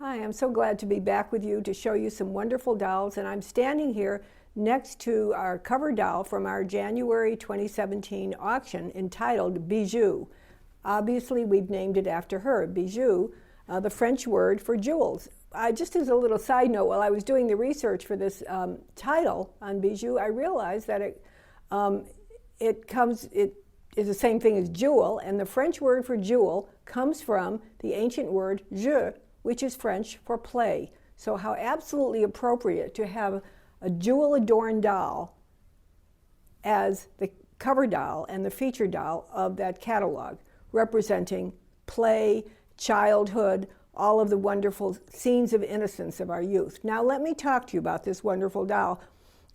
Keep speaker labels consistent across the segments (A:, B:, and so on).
A: Hi, I'm so glad to be back with you to show you some wonderful dolls, and I'm standing here next to our cover doll from our January 2017 auction entitled Bijoux. Obviously, we've named it after her, Bijoux, the French word for jewels. Just as a little side note, while I was doing the research for this title on Bijoux, I realized that it is the same thing as jewel, and the French word for jewel comes from the ancient word jeu, which is French for play. So how absolutely appropriate to have a jewel-adorned doll as the cover doll and the feature doll of that catalog, representing play, childhood, all of the wonderful scenes of innocence of our youth. Now let me talk to you about this wonderful doll.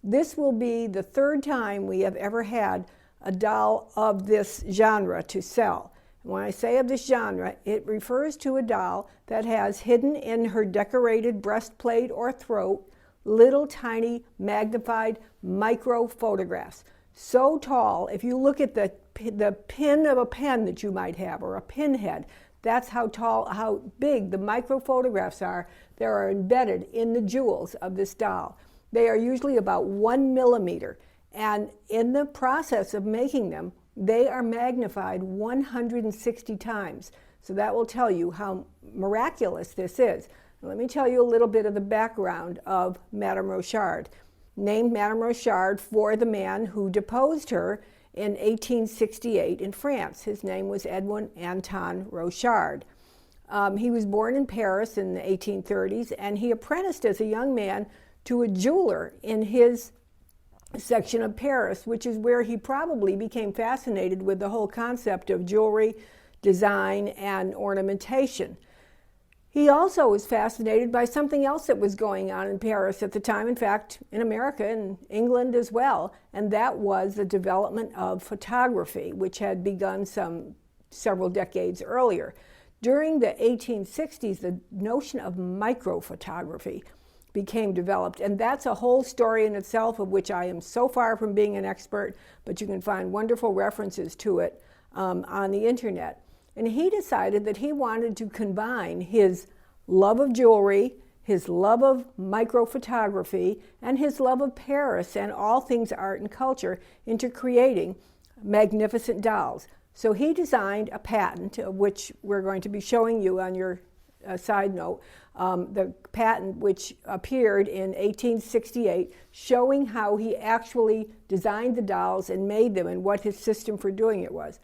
A: This will be the third time we have ever had a doll of this genre to sell. When I say of this genre, it refers to a doll that has hidden in her decorated breastplate or throat little tiny magnified micro photographs. So tall, if you look at the pin of a pen that you might have, or a pinhead, that's how tall, how big the micro photographs are that are embedded in the jewels of this doll. They are usually about 1 millimeter, and in the process of making them, they are magnified 160 times. So that will tell you how miraculous this is. Let me tell you a little bit of the background of Madame Rochard. Named Madame Rochard for the man who deposed her in 1868 in France. His name was Edwin Anton Rochard. He was born in Paris in the 1830s, and he apprenticed as a young man to a jeweler in his section of Paris, which is where he probably became fascinated with the whole concept of jewelry, design, and ornamentation. He also was fascinated by something else that was going on in Paris at the time, in fact, in America and England as well, and that was the development of photography, which had begun several decades earlier. During the 1860s, the notion of microphotography became developed, and that's a whole story in itself, of which I am so far from being an expert, but you can find wonderful references to it on the internet. And he decided that he wanted to combine his love of jewelry, his love of microphotography, and his love of Paris and all things art and culture into creating magnificent dolls. So he designed a patent, which we're going to be showing you on your side note, the patent which appeared in 1868, showing how he actually designed the dolls and made them and what his system for doing it was.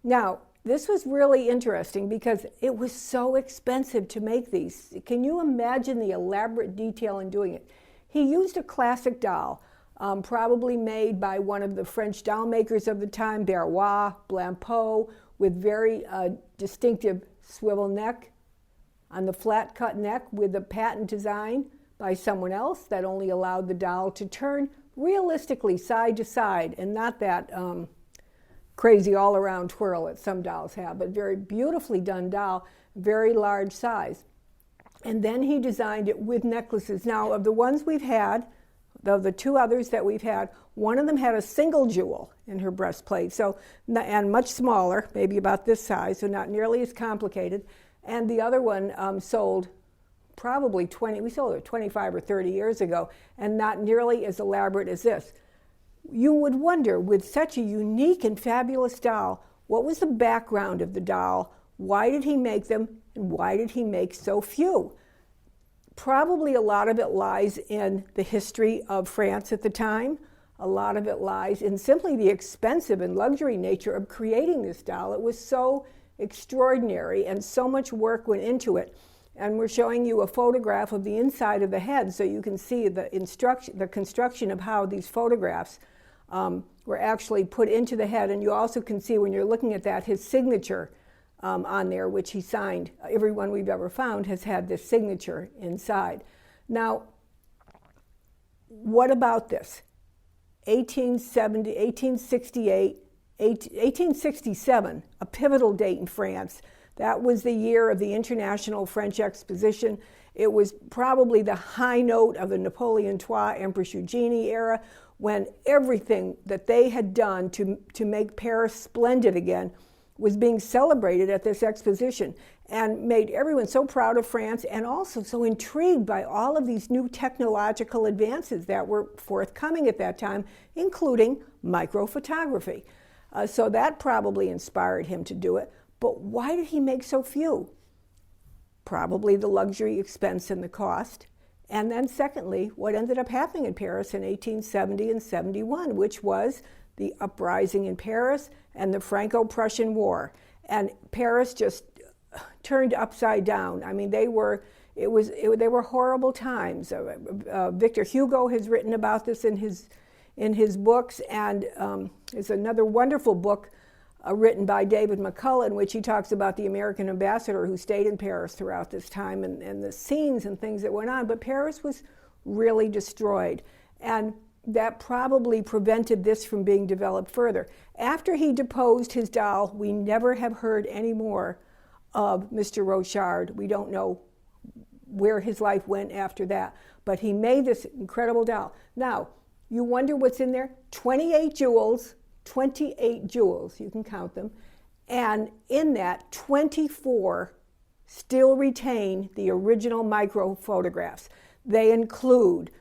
A: Now, this was really interesting because it was so expensive to make these. Can you imagine the elaborate detail in doing it? He used a classic doll, probably made by one of the French doll makers of the time, Theriault, Blampeau, with very distinctive swivel neck on the flat cut neck, with a patent design by someone else that only allowed the doll to turn realistically side to side, and not that crazy all-around twirl that some dolls have, but very beautifully done doll, very large size. And then he designed it with necklaces. Now, of the ones we've had, the two others that we've had, one of them had a single jewel in her breastplate, and much smaller, maybe about this size, so not nearly as complicated. And the other one sold probably we sold it 25 or 30 years ago, and not nearly as elaborate as this. You would wonder, with such a unique and fabulous doll, what was the background of the doll? Why did he make them, and why did he make so few? Probably a lot of it lies in the history of France at the time. A lot of it lies in simply the expensive and luxury nature of creating this doll. It was so extraordinary, and so much work went into it. And we're showing you a photograph of the inside of the head, so you can see the construction of how these photographs were actually put into the head. And you also can see, when you're looking at that, his signature on there, which he signed. Every one we've ever found has had this signature inside. Now, what about this? 1870, 1868, 1867, a pivotal date in France. That was the year of the International French Exposition. It was probably the high note of the Napoleon III, Empress Eugenie era, when everything that they had done to make Paris splendid again was being celebrated at this exposition. and made everyone so proud of France and also so intrigued by all of these new technological advances that were forthcoming at that time, including microphotography. So that probably inspired him to do it. But why did he make so few? Probably the luxury, expense, and the cost. And then secondly, what ended up happening in Paris in 1870 and 71, which was the uprising in Paris and the Franco-Prussian War. And Paris just turned upside down. I mean, they were horrible times. Victor Hugo has written about this in his books, and there's another wonderful book written by David McCullough, in which he talks about the American ambassador who stayed in Paris throughout this time and the scenes and things that went on. But Paris was really destroyed, and that probably prevented this from being developed further. After he deposed his doll, we never have heard any more of Mr. Rochard. We don't know where his life went after that, but he made this incredible doll. Now, you wonder what's in there? 28 jewels, you can count them, and in that, 24 still retain the original micro photographs. They include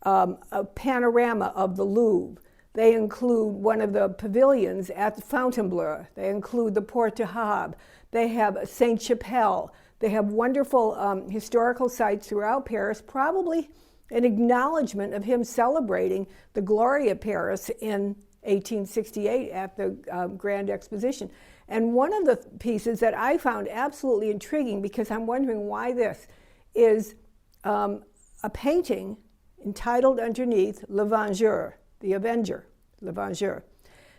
A: a panorama of the Louvre. They include one of the pavilions at the Fontainebleau. They include the Porte de Havre. They have Sainte-Chapelle. They have wonderful historical sites throughout Paris, probably an acknowledgement of him celebrating the glory of Paris in 1868 at the Grand Exposition. And one of the pieces that I found absolutely intriguing, because I'm wondering why this, is a painting entitled underneath Le Vengeur, the Avenger, Le Vengeur.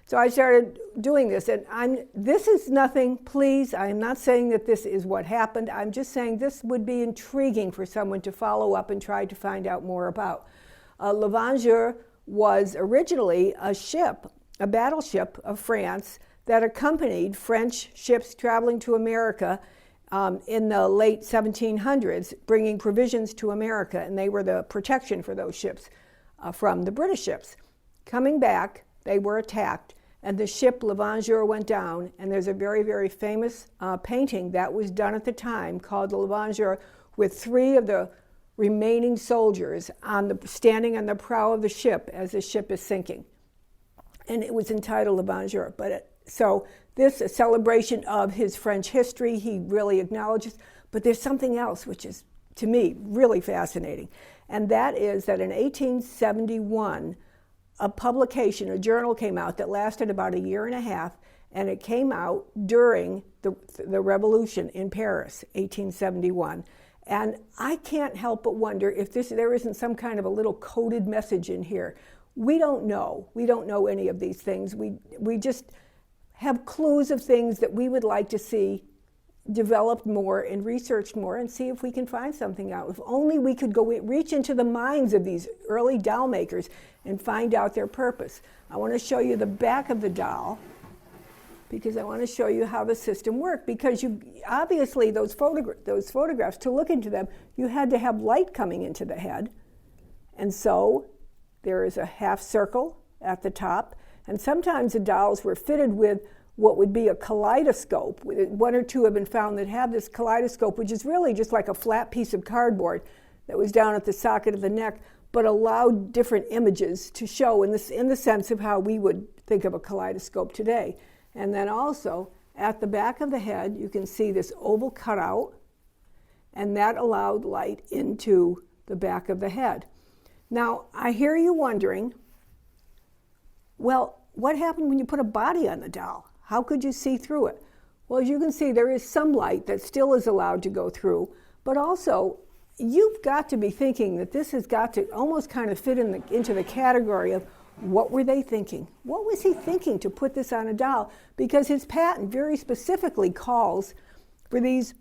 A: So I started doing this, and this is nothing, please, I'm not saying that this is what happened, I'm just saying this would be intriguing for someone to follow up and try to find out more about. Le Vengeur was originally a ship, a battleship of France that accompanied French ships traveling to America in the late 1700s, bringing provisions to America, and they were the protection for those ships from the British ships. Coming back, they were attacked, and the ship Le Vengeur went down, and there's a very, very famous painting that was done at the time called Le Vengeur, with 3 of the remaining soldiers standing on the prow of the ship as the ship is sinking. And it was entitled Le Vengeur. So this a celebration of his French history, he really acknowledges, but there's something else which is, to me, really fascinating. And that is that in 1871, a publication, a journal came out that lasted about a year and a half, and it came out during the revolution in Paris, 1871. And I can't help but wonder if there isn't some kind of a little coded message in here. We don't know. We don't know any of these things. We just have clues of things that we would like to see developed more and researched more and see if we can find something out. If only we could go reach into the minds of these early doll makers and find out their purpose. I want to show you the back of the doll because I want to show you how the system worked, because you obviously those photographs, to look into them, you had to have light coming into the head. And so there is a half circle at the top, and sometimes the dolls were fitted with what would be a kaleidoscope. 1 or 2 have been found that have this kaleidoscope, which is really just like a flat piece of cardboard that was down at the socket of the neck, but allowed different images to show in the sense of how we would think of a kaleidoscope today. And then also, at the back of the head, you can see this oval cutout, and that allowed light into the back of the head. Now, I hear you wondering, well, what happened when you put a body on the doll? How could you see through it? Well, as you can see, there is some light that still is allowed to go through, but also, you've got to be thinking that this has got to almost kind of fit into the category of what were they thinking? What was he thinking to put this on a doll? Because his patent very specifically calls for these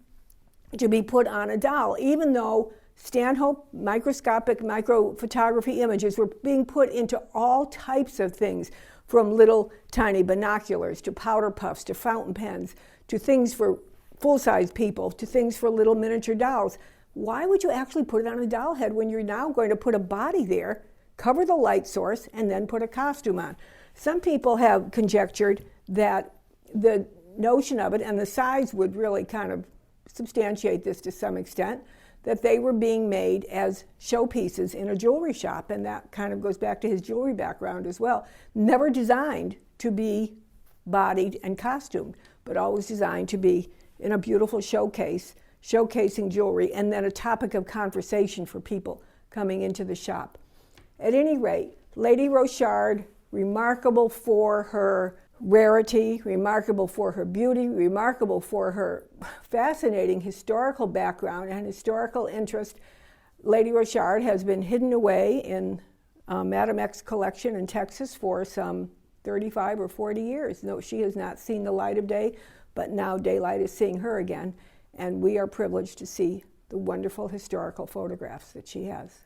A: to be put on a doll, even though Stanhope microscopic microphotography images were being put into all types of things, from little tiny binoculars to powder puffs to fountain pens to things for full-size people to things for little miniature dolls. Why would you actually put it on a doll head when you're now going to put a body there, cover the light source, and then put a costume on? Some people have conjectured that the notion of it and the size would really kind of substantiate this to some extent, that they were being made as showpieces in a jewelry shop, and that kind of goes back to his jewelry background as well. Never designed to be bodied and costumed, but always designed to be in a beautiful showcase, showcasing jewelry, and then a topic of conversation for people coming into the shop. At any rate, Lady Rochard, remarkable for her rarity, remarkable for her beauty, remarkable for her fascinating historical background and historical interest. Lady Rochard has been hidden away in Madame X's collection in Texas for some 35 or 40 years. No, she has not seen the light of day, but now daylight is seeing her again, and we are privileged to see the wonderful historical photographs that she has.